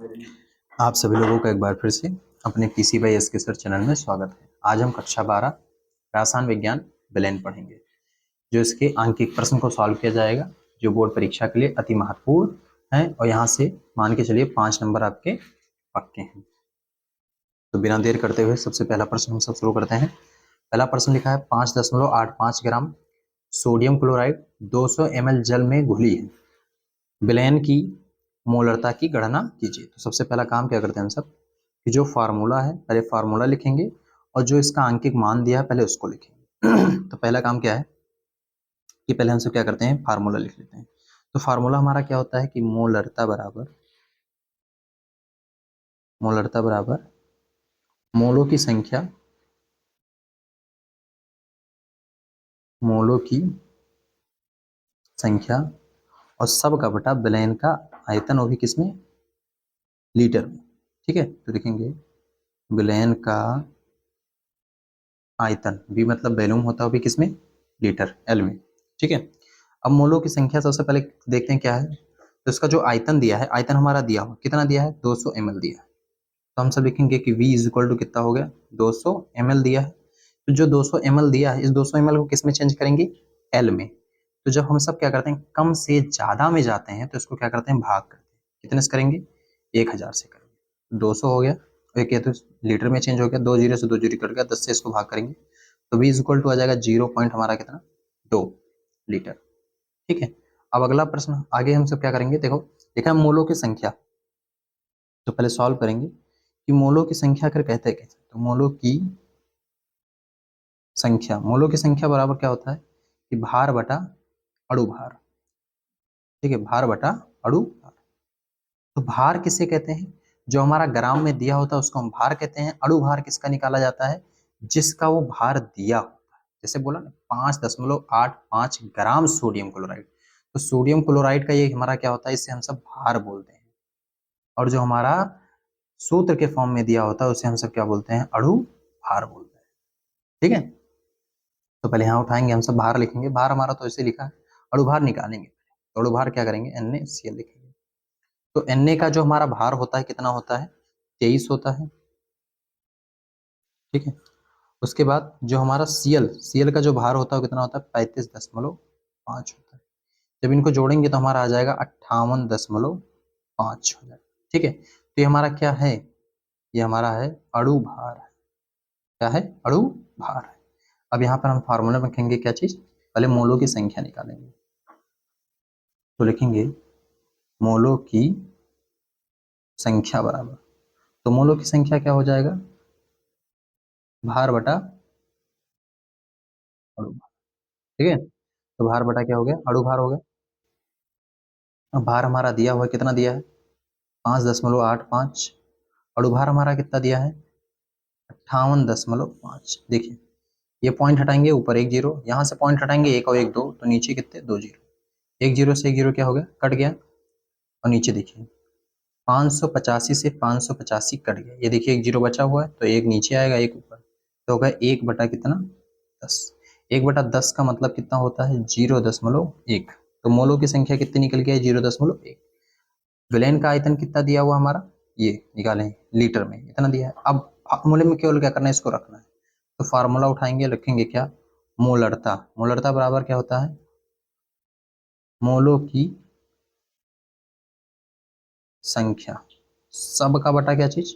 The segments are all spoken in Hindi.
आप सभी लोगों का एक बार फिर से अपने पीसी बाई एस के सर चैनल में स्वागत है। आज हम कक्षा 12 रसायन विज्ञान विलयन पढ़ेंगे, जो इसके आंकिक प्रश्न को सॉल्व किया जाएगा, जो बोर्ड परीक्षा के लिए अति महत्वपूर्ण है और यहाँ से मान के चलिए 5 नंबर आपके पक्के हैं। तो बिना देर करते हुए सबसे पहला प्रश्न हम सब शुरू करते हैं। पहला प्रश्न लिखा है 5.85 ग्राम सोडियम क्लोराइड 200 ml जल में घुली है, विलयन की मोलरता की गणना कीजिए। तो सबसे पहला काम क्या करते हैं हम सब कि जो फार्मूला है पहले फार्मूला लिखेंगे और जो इसका आंकिक मान दिया है पहले उसको लिखेंगे। तो पहला काम क्या है कि पहले हम सब क्या करते हैं, फार्मूला लिख लेते हैं। तो फार्मूला हमारा क्या होता है कि मोलरता बराबर मोलों की संख्या और सब का बटा विलयन का आयतन, वो भी किसमें, लीटर में। ठीक है, तो लिखेंगे विलयन का आयतन, भी मतलब वैल्यूम होता है भी किसमें, लीटर, एल में। ठीक है, अब मोलों की संख्या सबसे पहले देखते हैं क्या है। तो इसका जो आयतन दिया है, आयतन हमारा दिया हुआ कितना दिया है, 200 ml दिया है। तो हम सब लिखेंगे कि V इक्वल टू कितना हो गया, 200 ml दिया है। तो जो 200 ml दिया है, इस 200 ml को किस में चेंज करेंगे, एल में। तो जब हम सब क्या करते हैं, कम से ज्यादा में जाते हैं तो इसको क्या करते हैं, भाग करते हैं। कितने से करेंगे, 1000 से करेंगे। 200 हो गया, एक ये तो लीटर में चेंज हो गया, 2 जीरो से 2 जीरो कट गया, 10 से इसको भाग करेंगे तो V इक्वल टू आ जाएगा 0 पॉइंट हमारा कितना, 2 लीटर। ठीक है, अब अगला प्रश्न आगे हम सब क्या करेंगे, देखो देखा मोलों की संख्या। तो पहले सॉल्व करेंगे कि मोलों की संख्या कर कहते हैं कैसे। तो मोलों की संख्या बराबर क्या होता है कि भार बटा अणु भार। ठीक है, भार बटा अणु भार। तो भार किसे कहते हैं, जो हमारा ग्राम में दिया होता है उसको हम भार कहते हैं। अणु भार किसका निकाला जाता है, जिसका वो भार दिया होता है। जैसे बोला ना 5.85 ग्राम सोडियम क्लोराइड, तो सोडियम क्लोराइड का ये हमारा क्या होता है, इससे हम सब भार बोलते हैं। और जो हमारा सूत्र के फॉर्म में दिया होता है उसे हम सब क्या बोलते हैं, अणु भार बोलते हैं। ठीक है, तो पहले यहाँ उठाएंगे हम सब भार लिखेंगे, भार हमारा तो ऐसे लिखा है, अणु भार निकालेंगे। तो अणु भार क्या करेंगे, NaCl लिखेंगे। तो Na का जो हमारा भार होता है कितना होता है, 23 होता है। ठीक है, उसके बाद जो हमारा Cl का जो भार होता है कितना होता है, 35.5 होता है। जब इनको जोड़ेंगे तो हमारा आ जाएगा 58.5 हो जाएगा। ठीक है, तो ये हमारा क्या है, ये हमारा है अणु भार है। क्या है, अणु भार है। अब यहाँ पर हम फार्मूला में लिखेंगे क्या चीज, पहले मोलों की संख्या निकालेंगे। तो लिखेंगे मोलों की संख्या बराबर, तो मोलों की संख्या क्या हो जाएगा, भार बटा अणु भार। ठीक है, तो भार बटा क्या हो गया, अणु भार हो गया। अब भार हमारा दिया हुआ कितना दिया है, 5.85। अणु भार हमारा कितना दिया है, 58.5। देखिए ये पॉइंट हटाएंगे, ऊपर एक जीरो, यहाँ से पॉइंट हटाएंगे एक और एक दो, तो नीचे कितने, 2 जीरो। एक जीरो से एक जीरो क्या हो गया, कट गया। और नीचे देखिए 585 से 585 कट गया, ये देखिए एक जीरो बचा हुआ है, तो एक नीचे आएगा एक ऊपर, तो होगा 1 बटा कितना, 10। 1 बटा 10 का मतलब कितना होता है, 0.1। तो मोलों की संख्या कितनी निकल गया है, 0.1। विलयन का आयतन कितना दिया हुआ हमारा, ये निकाले लीटर में, इतना दिया है। अब फार्मूले में केवल क्या करना है, इसको रखना है। तो फार्मूला उठाएंगे, रखेंगे क्या, मोलरता। मोलरता बराबर क्या होता है, मोलों की संख्या सब का बटा क्या चीज,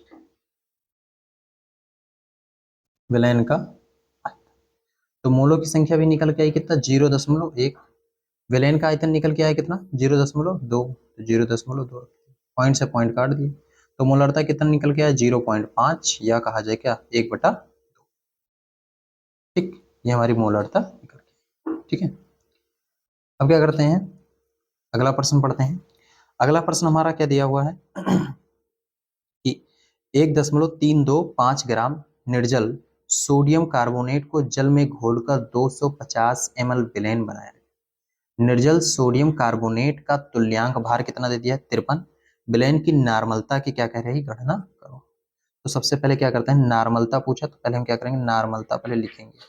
विलयन का आयतन। तो मोलों की संख्या भी निकल के आई कितना, 0.1। विलयन का आयतन निकल के आया कितना, 0.2। 0.2 पॉइंट से पॉइंट काट दिए, तो मोलरता कितना निकल के आया, 0.5, या कहा जाए क्या, 1/2। ठीक, ये हमारी मोलरता निकल के। ठीक है, अब क्या करते हैं, अगला प्रश्न पढ़ते हैं। अगला प्रश्न हमारा क्या दिया हुआ है कि 1.325 ग्राम निर्जल सोडियम कार्बोनेट को जल में घोलकर 250 ml विलयन बनाया। निर्जल सोडियम कार्बोनेट का तुल्यांक भार कितना दे दिया है, 53। विलयन की नार्मलता की क्या कह रही है, गणना करो। तो सबसे पहले क्या करते हैं, नार्मलता पूछा तो पहले हम क्या करेंगे, नार्मलता पहले लिखेंगे।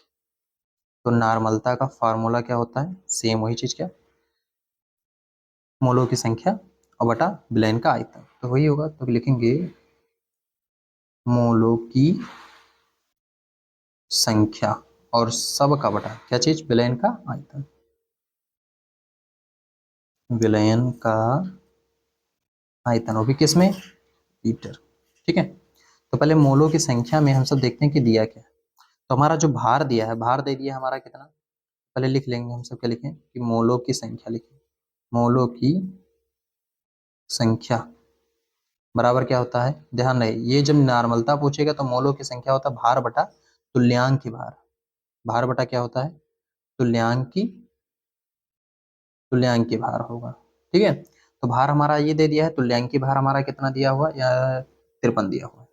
तो नार्मलता का फार्मूला क्या होता है, सेम वही चीज, क्या, मोलों की संख्या और बटा विलयन का आयतन। तो वही होगा, तो लिखेंगे मोलों की संख्या और सब का बटा क्या चीज, विलयन का आयतन, विलयन का आयतन, वो भी किसमें, लीटर। ठीक है, तो पहले मोलों की संख्या में हम सब देखते हैं कि दिया क्या है। तो हमारा जो भार दिया है, भार दे दिया हमारा कितना, पहले लिख लेंगे हम सब, क्या लिखें कि मोलों की संख्या लिखें, मोलों की संख्या बराबर क्या होता है, ध्यान रहे ये जब नॉर्मलता पूछेगा तो मोलों की संख्या होता है भार बटा तुल्यांक की भार, भार बटा क्या होता है, तुल्यांक की, तुल्यांक की भार होगा। ठीक है, तो भार हमारा ये दे दिया है, तुल्यांक की भार हमारा कितना दिया हुआ या 53 दिया हुआ है।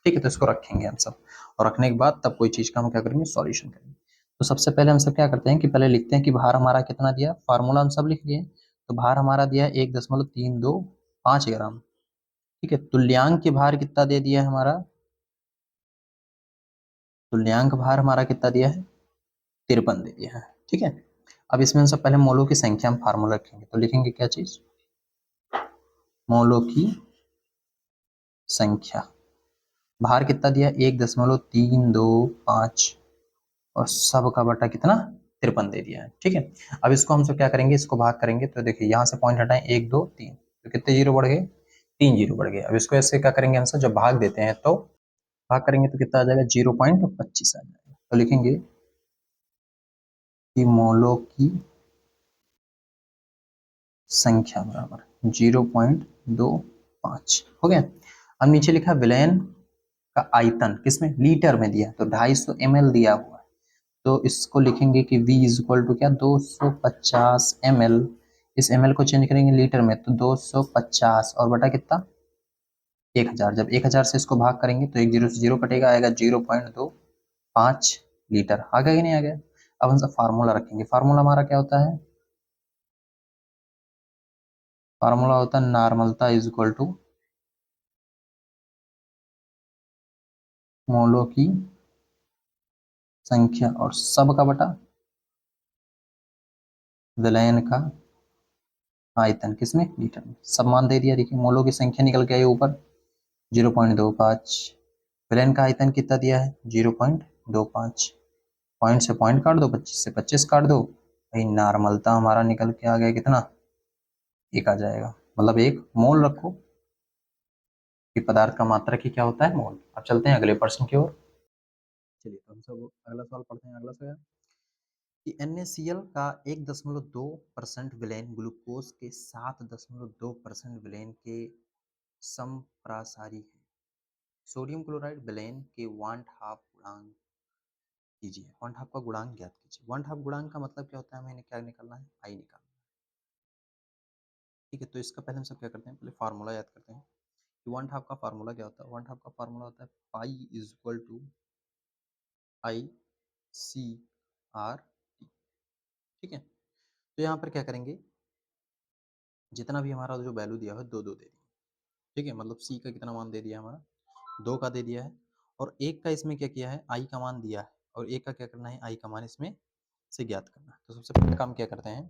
ठीक है, तो इसको रखेंगे हम सब, और रखने के बाद तब कोई चीज का हम क्या करेंगे, सॉल्यूशन करेंगे। तो सबसे पहले हम सब क्या करते हैं कि पहले लिखते हैं कि भार हमारा कितना दिया, फार्मूला हम सब लिख लिए। तो भार हमारा दिया है 1.325 ग्राम। ठीक है, तुल्यांक की भार कितना दे दिया है हमारा, तुल्यांक भार हमारा कितना दिया है, 53 दे दिया है। ठीक है, अब इसमें हम सब पहले मोलों की संख्या में फार्मूला रखेंगे, तो लिखेंगे क्या चीज, मोलों की संख्या, भार कितना दिया, 1.325 और सब का बटा कितना, 53 दे दिया है। ठीक है, अब इसको हम सब क्या करेंगे, इसको भाग करेंगे, तो देखिए यहाँ से पॉइंट हटाएं, 1 2 3, तो कितने जीरो बढ़ गए, 3 जीरो बढ़ गए। अब इसको ऐसे क्या करेंगे हम सब, जब भाग देते हैं तो भाग करेंगे तो कितना आ जाएगा, 0.25 आ जाएगा। तो लिखेंगे कि मोलों की संख्या बराबर 0.25 हो गया। अब नीचे लिखा विलयन का आयतन, किसमें, लीटर में दिया, तो 250 ml दिया हुआ है। तो इसको लिखेंगे कि V इज इक्वल टू क्या, 250 ml, इस ml को चेंज करेंगे लीटर में, तो 250 और बटा कितना, 1000। जब 1000 से इसको भाग करेंगे तो एक जीरो से जीरो कटेगा, आएगा 0.25 लीटर। आ गया कि नहीं आ गया। अब हम सब फार्मूला रखेंगे, फार्मूला हमारा क्या होता है, फार्मूला होता है नॉर्मलता इज इक्वल टू मोलों की संख्या और सब का बटा विलयन का आयतन, किसमें, लीटर में। सब मान दे दिया, देखिए मोलों की संख्या निकल के आई ऊपर 0.25, विलयन का आयतन कितना दिया है 0.25, पॉइंट से पॉइंट काट दो, 25 से 25 काट दो, भाई नॉर्मलता हमारा निकल के आ गया कितना, एक आ जाएगा। मतलब एक मोल रखो कि पदार्थ का मात्रा की क्या होता है, मोल। अब चलते हैं अगले प्रश्न की ओर। चलिए, तो हम सब अगला सवाल पढ़ते हैं। अगला सवाल कि NaCl का 1.2% विलयन ग्लूकोज के 7.2% विलयन के समप्रासारी है। सोडियम क्लोराइड विलयन के वांट हाफ गुणांक कीजिए, वांट हाफ का गुणांक ज्ञात कीजिए। वांट हाफ गुणांक का मतलब क्या होता है, हमें क्या निकालना है, आई निकालना है। ठीक है, तो इसका पहले हम सब क्या करते हैं, पहले फार्मूला याद करते हैं कि वांट हाफ का फार्मूला क्या होता है। वांट हाफ का फार्मूला होता है pi is equal to I C R T. ठीक है, तो यहाँ पर क्या करेंगे, जितना भी हमारा जो वैल्यू दिया है दो दो दे दिया। ठीक है, मतलब सी का कितना मान दे दिया हमारा, 2 का दे दिया है, और एक का इसमें क्या किया है, आई का मान दिया है, और एक का क्या करना है, आई का मान इसमें से ज्ञात करना है। तो सबसे पहले काम क्या करते हैं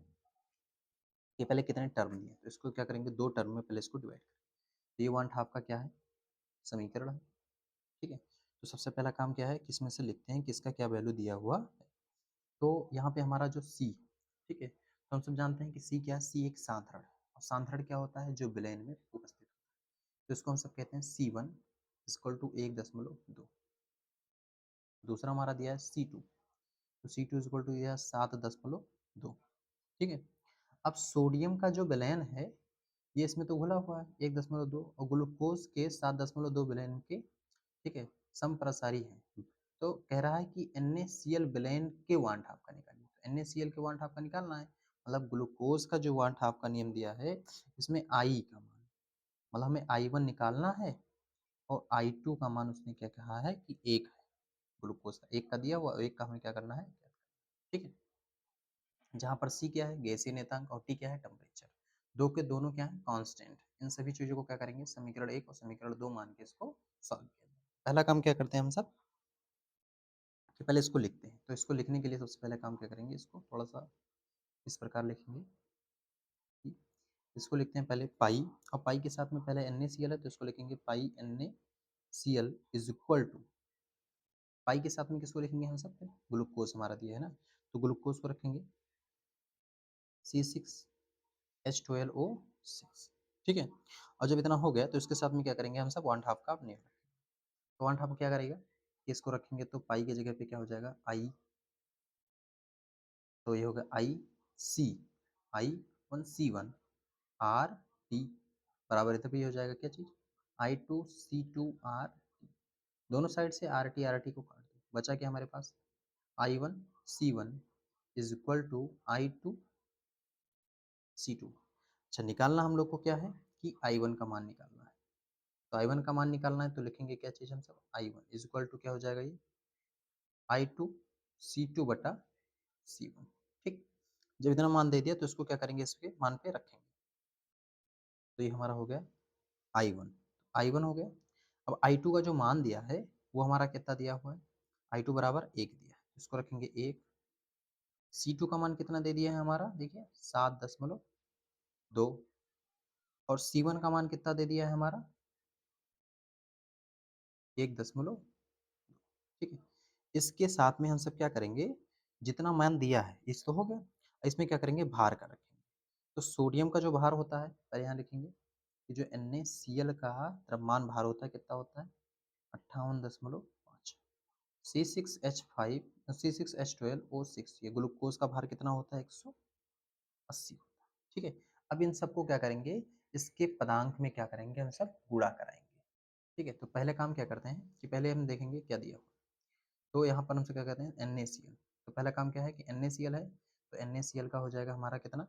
कि पहले कितने टर्म दिए, तो इसको क्या करेंगे, 2 टर्म में पहले इसको डिवाइड करें। तो ये वन हाफ का क्या है, समीकरण है। ठीक है, तो सबसे पहला काम क्या है कि इसमें से लिखते हैं कि इसका क्या वैल्यू दिया हुआ है। तो यहाँ पे हमारा जो सी, ठीक है, तो हम सब जानते हैं कि सी क्या है, सी एक सांद्रण है, और सांद्रण क्या होता है, जो विलयन में उपस्थित होता है। तो इसको हम सब कहते हैं C1 इक्वल टू 1.2। दूसरा हमारा दिया है C2, तो C2 इक्वल टू दिया है 7.2। ठीक है, अब सोडियम का जो विलयन है ये इसमें तो घुला हुआ है 1.2, और ग्लूकोज के 7.2 विलयन के, ठीक है, समप्रसारी है। तो कह रहा है कि NaCl विलयन के वांट हाफ का निकालिए, तो NaCl के वांट हाफ का निकालना है। मतलब ग्लूकोज का जो वांट हाफ का नियम दिया है, इसमें I का मान, मतलब हमें I1 निकालना है, और I2 का मान उसने क्या कहा है कि 1 है। ग्लूकोज का 1 का दिया हुआ, 1 का हमें क्या करना है। ठीक है, जहाँ पर C क्या है, गैसीय नेतांक, और T क्या है, टेम्परेचर। दो के दोनों क्या है, कांस्टेंट। इन सभी चीजों को क्या करेंगे, समीकरण 1 और समीकरण 2 मान के इसको सॉल्व किया। पहला काम क्या करते हैं हम सब कि पहले इसको लिखते हैं। तो इसको लिखने के लिए सबसे पहले काम क्या करेंगे, इसको थोड़ा सा इस प्रकार लिखेंगे कि इसको लिखते हैं पहले पाई, और पाई के साथ में पहले NaCl है तो इसको लिखेंगे पाई NaCl इज इक्वल टू, पाई के साथ में किसको लिखेंगे हम सब, ग्लूकोज हमारा दिया है ना, तो ग्लूकोज को रखेंगे C6H12O6, ठीक है। और जब इतना हो गया तो इसके साथ में क्या करेंगे हम सब, 1/2 का नेम, तो 1/2 क्या करेगा, इसको रखेंगे तो पाई की जगह पे क्या हो जाएगा आई, तो ये होगा I1C1 RT बराबर, इधर भी हो जाएगा क्या चीज, I2C2R, दोनों साइड से RT को काट दो, बचा क्या हमारे पास, I1C1 is equal to I2C2। अच्छा, निकालना हम लोग को क्या है कि I1 का मान निकालना है, तो I1 का मान निकालना है तो लिखेंगे क्या चीज हम सब, I1 इज इक्वल टू क्या हो जाएगा ये I2C2 बटा C1, ठीक। जब इतना मान दे दिया तो इसको क्या करेंगे, इसके मान पे रखेंगे, तो ये हमारा हो गया I1 हो गया। अब I2 का जो मान दिया है वो हमारा कितना दिया हुआ है, I2 बराबर 1 दिया है, इसको रखेंगे 1। C2 का मान कितना दे दिया है हमारा, देखिए 7.2, और C1 का मान कितना दे दिया है हमारा 1.2, ठीक है। इसके साथ में हम सब क्या करेंगे, जितना मान दिया है इस तो हो गया, इसमें क्या करेंगे भार का रखेंगे, तो सोडियम का जो भार होता है पहले यहाँ लिखेंगे कि जो NaCl का द्रव्यमान भार होता है कितना होता है 58.5, C6H12O6, ये ग्लूकोज का भार कितना होता है 180 होता है, ठीक है। अब इन सबको क्या करेंगे, इसके पदांक में क्या करेंगे हम सब गुणा कराएंगे, ठीक है। तो पहले काम क्या करते हैं कि पहले हम देखेंगे क्या दिया हुआ, तो यहाँ पर हमसे क्या कहते हैं NaCl, तो पहला काम क्या है कि NaCl है, तो NaCl का हो जाएगा हमारा कितना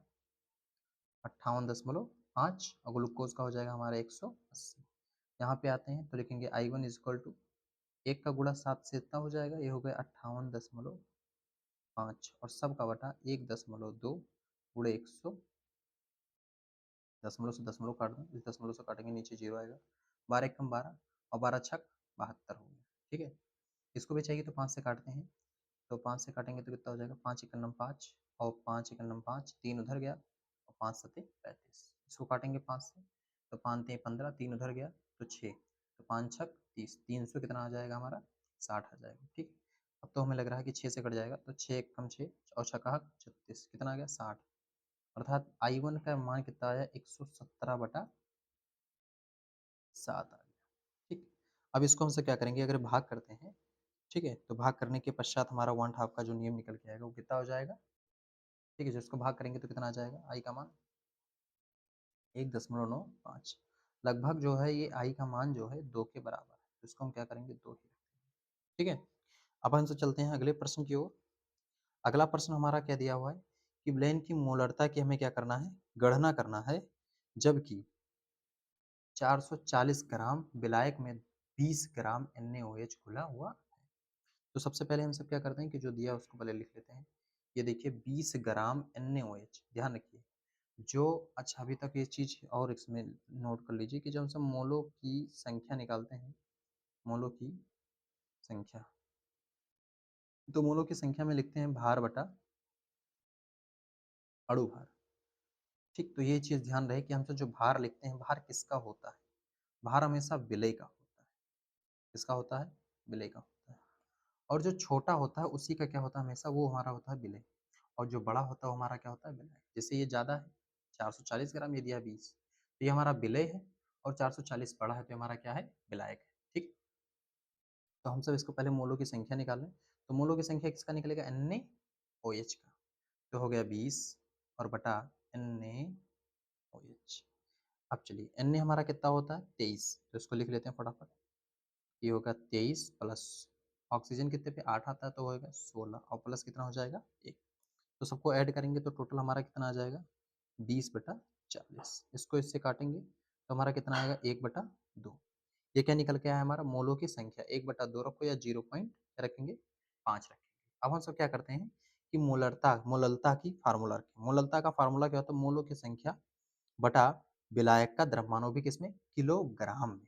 58.5, और ग्लूकोज का हो जाएगा हमारा 180। यहाँ पे आते हैं तो लिखेंगे I1 इज इक्वल टू, एक का गुणा 7 से इतना हो जाएगा, ये हो गया 58.5, और सब का बटा 1.2 गुणे 100, दशमलव से दशमलव काट दें, इस दशमलव से काटेंगे नीचे 0 आएगा, 12 एकम 12, और 12 छक 72 हो गया, ठीक है। इसको भी चाहिए तो 5 से काटते हैं, तो 5 से काटेंगे तो कितना हो जाएगा, 5 एकम 5, और 5 एकम 5, 3 उधर गया, और 5 सते 35, इसको काटेंगे 5 से, तो 5 ते 15, 3 उधर गया तो 6, तो 5 छक 30, 300 कितना आ जाएगा हमारा 60 आ जाएगा, ठीक। अब तो हमें लग रहा है कि 6 से कट जाएगा, तो 6 एकम 6 और छक्का 36, कितना आ गया 60, अर्थात I1 का मान कितना आया 117/7 आ गया, ठीक। अब इसको हमसे क्या करेंगे, अगर भाग करते हैं, ठीक है, तो भाग करने के पश्चात हमारा 1/2 का जो नियम निकल के आएगा वो कितना हो जाएगा, ठीक है। जो इसको भाग करेंगे तो कितना आ जाएगा, आई का मान 1.95, लगभग जो है ये आई का मान जो है 2 के बराबर है, तो इसको हम क्या करेंगे 2 ही रखेंगे, ठीक है। अब हमसे चलते हैं अगले प्रश्न की ओर। अगला प्रश्न हमारा क्या दिया हुआ है कि ब्लेन की मोलरता की हमें क्या करना है, गणना करना है, जबकि 440 ग्राम विलायक में 20 ग्राम NaOH घुला हुआ है। तो सबसे पहले हम सब क्या करते हैं कि जो दिया उसको पहले लिख लेते हैं, ये देखिए 20 ग्राम NaOH, ध्यान रखिए जो, अच्छा अभी तक ये चीज और इसमें नोट कर लीजिए कि जब हम सब मोलों की संख्या निकालते हैं, मोलों की संख्या, तो मोलों की संख्या में लिखते हैं भार बटा अणु भार, ठीक। तो ये चीज ध्यान रहे कि हम सब जो भार लिखते हैं, भार किसका होता है, भार हमेशा विलय का होता है, किसका होता है, विलय का होता है, और जो छोटा होता है उसी का क्या होता है हमेशा, वो हमारा होता है विलय, और जो बड़ा होता है वो हमारा क्या होता है विलय। जैसे ये ज़्यादा है 440 ग्राम, ये दिया 20, तो ये हमारा विलय है, और 440 बड़ा है तो हमारा क्या है विलायक है, ठीक। तो हम सब इसको पहले मोलों की संख्या निकाल लें, तो मोलों की संख्या किसका निकलेगा NaOH का, तो हो गया 20 और बटा NaOH। अब चलिए Na हमारा कितना होता है 23, तो इसको लिख लेते हैं फटाफट, ये होगा 23 प्लस ऑक्सीजन कितने पे 8 आता है तो होगा 16, और प्लस कितना हो जाएगा 1, तो सबको ऐड करेंगे तो टोटल हमारा कितना आ जाएगा 20/40, इसको इससे काटेंगे तो हमारा कितना आएगा 1/2, ये क्या निकल के आया हमारा मोलों की संख्या, 1/2 रखो या 0. रखेंगे 5 रखेंगे। अब हम सब क्या करते हैं कि मोललता की फार्मूला रखें, मोललता का फार्मूला क्या होता है, मोलों की संख्या बटा विलायक का द्रव्यमान, वो भी किसमें किलोग्राम में।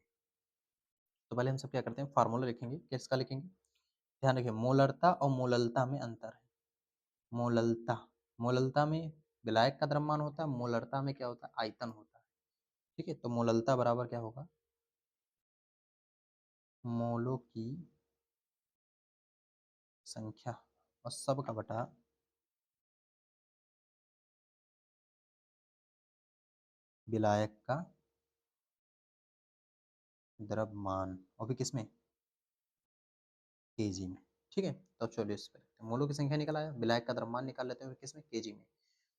तो पहले हम सब क्या करते हैं फार्मूला लिखेंगे, किसका लिखेंगे, ध्यान रखिए मोलरता और मोललता में अंतर है, मोललता, मोललता में विलायक का द्रव्यमान होता है, मोलरता में क्या होता है, आयतन होता है। ठीक है, तो मोललता बराबर क्या होगा, मोलों की संख्या और सब का बटा विलायक का द्रव्यमान, और भी किसमें, केजी में। ठीक है, तो चलिए इस पर मोलों की संख्या निकल आया, विलायक का द्रव्यमान निकाल लेते हैं किसमें, केजी में।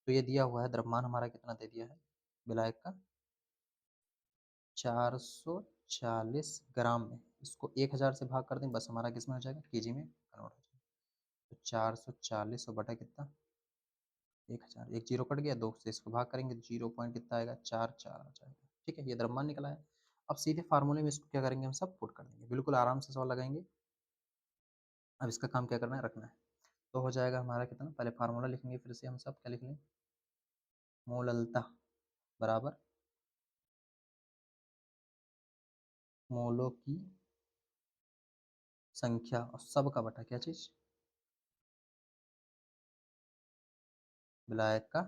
तो ये दिया हुआ है द्रव्यमान हमारा कितना दे दिया है विलायक का, 440 ग्राम में। इसको 1000 से भाग कर दें, बस हमारा किसमें हो जाएगा, केजी में कन्वर्ट हो जाएगा। तो 440 और बटा कितना, 1000, एक जीरो कट गया, 2 से इसको भाग करेंगे, 0 पॉइंट कितना आएगा, 44 आ जाएगा। ठीक है, ये द्रव्यमान निकला है। अब सीधे फार्मूले में इसको क्या करेंगे, हम सब पुट कर देंगे, बिल्कुल आराम से सवाल लगाएंगे। अब इसका काम क्या करना है, रखना है। तो हो जाएगा हमारा कितना, पहले फार्मूला लिखेंगे, फिर से हम सब क्या लिख लें, मोललता बराबर मोलों की संख्या और सब का बटा क्या चीज, विलायक का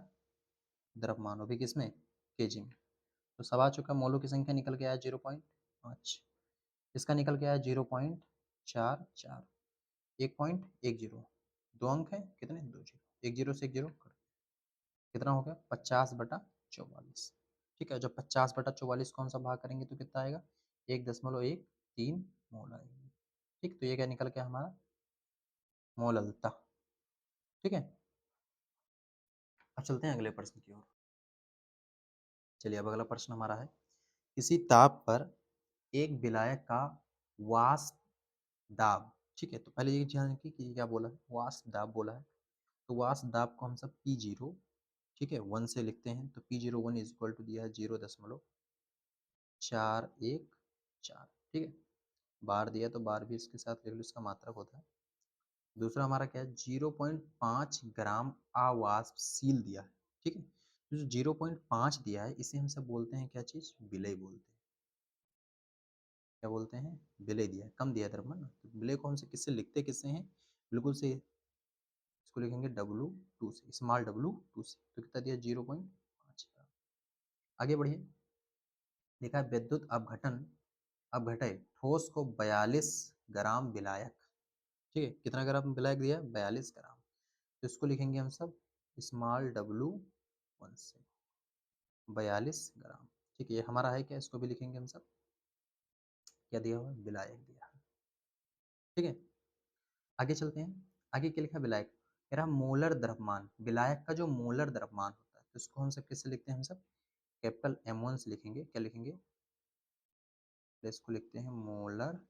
द्रव्यमान, वो भी किसमें, केजी में। तो सब आ चुका, मोलों की संख्या निकल के आया 0.5, इसका निकल के आया 0.44, 1.10, 2 अंक है कितने, 2 जीरो, एक जीरो से एक जीरो कितना हो गया, 50/44। ठीक है, जब 50/44 कौन सा भाग करेंगे तो कितना आएगा, 1.13 मोल आएगी। ठीक, तो ये क्या निकल गया हमारा, मोललता। ठीक है, अब चलते हैं अगले प्रश्न की ओर। चलिए, अब अगला प्रश्न हमारा है, किसी ताप पर एक विलायक का वाष्प दाब। ठीक है, तो पहले ये ध्यान रखिए कि क्या बोला है, वाष्प दाब बोला है। तो वाष्प दाब को हम सब P0, ठीक है, 1 से लिखते हैं। तो P01 इज इक्वल टू दिया है 0.414। ठीक है, बार दिया तो बार भी इसके साथ लिख लो, इसका मात्रक होता है। दूसरा हमारा क्या है, 0.5 ग्राम अवाष्पशील दिया है। ठीक है, तो जो 0.5 दिया है इसे हम सब बोलते हैं क्या चीज, विलय बोलते हैं। क्या बोलते हैं, विलय दिया है, कम दिया है द्रव्यमान ना। तो विलय को हम से किससे लिखते किससे हैं, बिल्कुल से इसको लिखेंगे W2 से, स्मॉल W2 से। तो कितना दिया, 0.5। आगे बढ़िए, देखा है विद्युत अपघटन अपघटे ठोस को 42 ग्राम विलायक। ठीक है, कितना ग्राम विलायक दिया, 42 ग्राम। तो इसको लिखेंगे हम सब स्मॉल W1 से, 42 ग्राम। ठीक है, ये हमारा है क्या, इसको भी लिखेंगे हम सब, क्या दिया हुआ है, विलायक दिया है। ठीक है, आगे चलते हैं। आगे क्या लिखा, विलायक, कह रहा मोलर द्रव्यमान, विलायक का जो मोलर द्रव्यमान होता है, तो इसको हम सब किससे लिखते हैं, हम सब कैपिटल M1 से लिखेंगे। क्या लिखेंगे, तो इसको लिखते हैं मोलर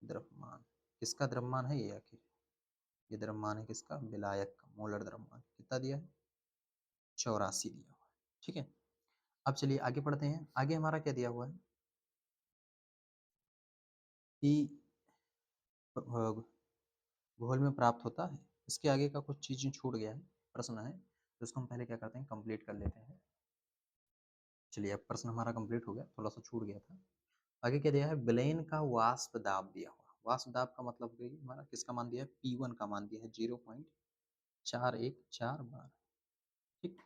द्रव्यमान। किसका द्रव्यमान है ये, आखिर ये द्रव्यमान है किसका, विलायक का मोलर द्रव्यमान। कितना दिया है, 84 दिया हुआ है। ठीक है, अब चलिए आगे पढ़ते हैं। आगे हमारा क्या दिया हुआ है कि भूगोल में प्राप्त होता है। इसके आगे का कुछ चीजें छूट गया है, प्रश्न है, तो इसको हम पहले क्या करते हैं, कंप्लीट कर लेते हैं। चलिए, अब प्रश्न हमारा कंप्लीट हो गया, थोड़ा सा छूट गया था। आगे क्या दिया है, विलयन का वाष्प दाब दिया हुआ। वाष्प दाब का मतलब है कि हमारा किसका मान दिया है, P1 का मान दिया है 0.414 बार। ठीक,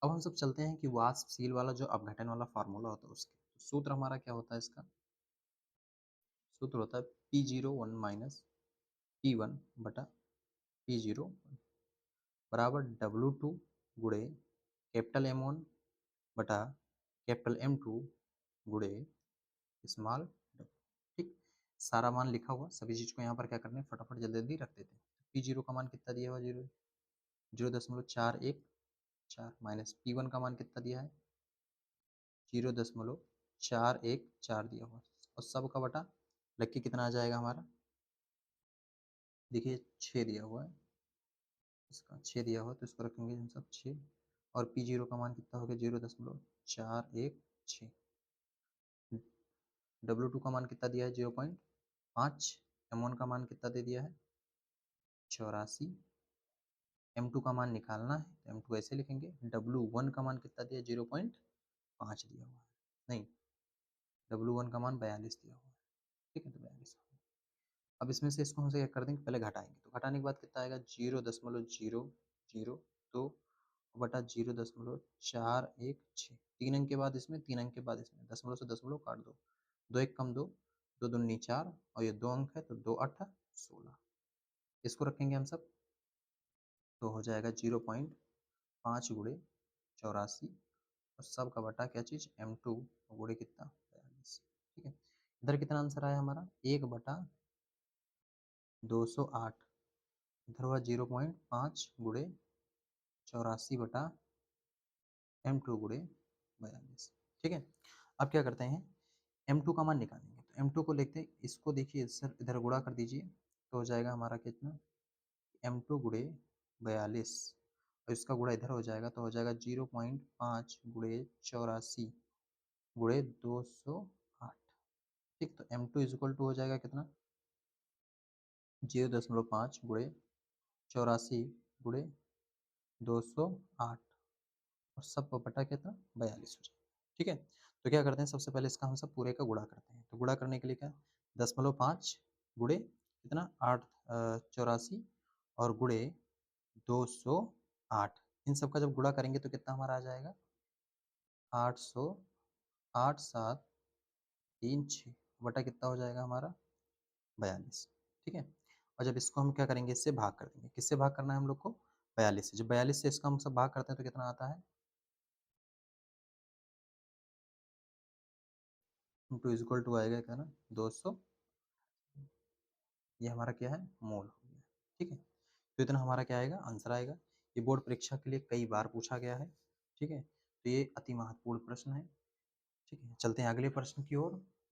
अब हम सब चलते हैं कि वाष्पशील वाला जो अपघटन वाला फार्मूला होता है उसके, तो सूत्र हमारा क्या होता है, इसका सूत्र होता है P01 माइनस P1 बटा P01 बराबर W2 गुड़े कैपिटल M1 बटा कैपिटल M2 गुड़े स्मॉल w। ठीक, सारा मान लिखा हुआ, सभी चीज को यहाँ पर क्या करना है, फटाफट जल्दी जल्दी रख देते हैं। P0 का मान कितना दिया हुआ, 0.414 माइनस P1 का मान कितना दिया है, 0.414 दिया हुआ, और सब का बटा लग के कितना आ जाएगा हमारा, देखिए 6 दिया हुआ है, इसका 6 दिया हुआ, तो इसको रखेंगे हम सब 6। और P0 का मान कितना हो गया, 0.416। W2 का मान कितना दिया है, 0.5। M1 का मान कितना दे दिया है, 84। M2 का मान निकालना है, तो M2 ऐसे लिखेंगे। W1 का मान कितना दिया, 0.5 दिया हुआ है, नहीं, W1 का मान 42 दिया हुआ है। ठीक है, तो 42। अब इसमें से इसको हम क्या कर देंगे, पहले घटाएंगे, तो घटाने के बाद कितना आएगा, 0.002 बटा 0.416, 3 अंक के बाद इसमें, 3 अंक के बाद इसमें, दशमलव से दशमलव काट दो, 2 एक कम 2, 2 दूनी 4 और ये 2 अंक है तो 2 8 16। इसको रखेंगे हम सब तो हो जाएगा 0.5 गुणे 84 और सब का बटा क्या चीज़ m2 गुणे कितना 42। ठीक है, इधर कितना आंसर आया हमारा 1/208, इधर हुआ 0.5 गुणे 84 बटा m2 गुणे 42। ठीक है, अब क्या करते हैं m2 का मान निकालेंगे तो m2 को लिखते हैं, इसको देखिए सर इधर गुणा कर दीजिए तो हो जाएगा हमारा कितना m2 गुणे 42 और इसका गुणा इधर हो जाएगा तो हो जाएगा 0.5 गुणे 84 गुणे 208। ठीक, तो m2 इक्वल टू हो जाएगा कितना 0.5 गुणे 84 गुणे 208 और सब का बटा कितना 42 हो जाएगा। ठीक है, तो क्या करते हैं सबसे पहले इसका हम सब पूरे का गुणा करते हैं, तो गुणा करने के लिए क्या 0.5 गुणे कितना 8 84 और गुणे 208, इन सब का जब गुणा करेंगे तो कितना हमारा आ जाएगा 800 8 7 3 6 बटा कितना हो जाएगा हमारा 42। ठीक है, और जब इसको हम क्या करेंगे इससे भाग कर देंगे, किससे भाग करना है हम लोग को 42 से, जब 42 से इसका हम सब भाग करते हैं तो कितना आता है टू इक्वल टू आएगा क्या ना 200, ये हमारा क्या है मोल हो गया। ठीक है, तो इतना हमारा क्या आएगा आंसर आएगा। ये बोर्ड परीक्षा के लिए कई बार पूछा गया है। ठीक है, तो ये अति महत्वपूर्ण प्रश्न है। ठीक है, चलते हैं अगले प्रश्न की ओर।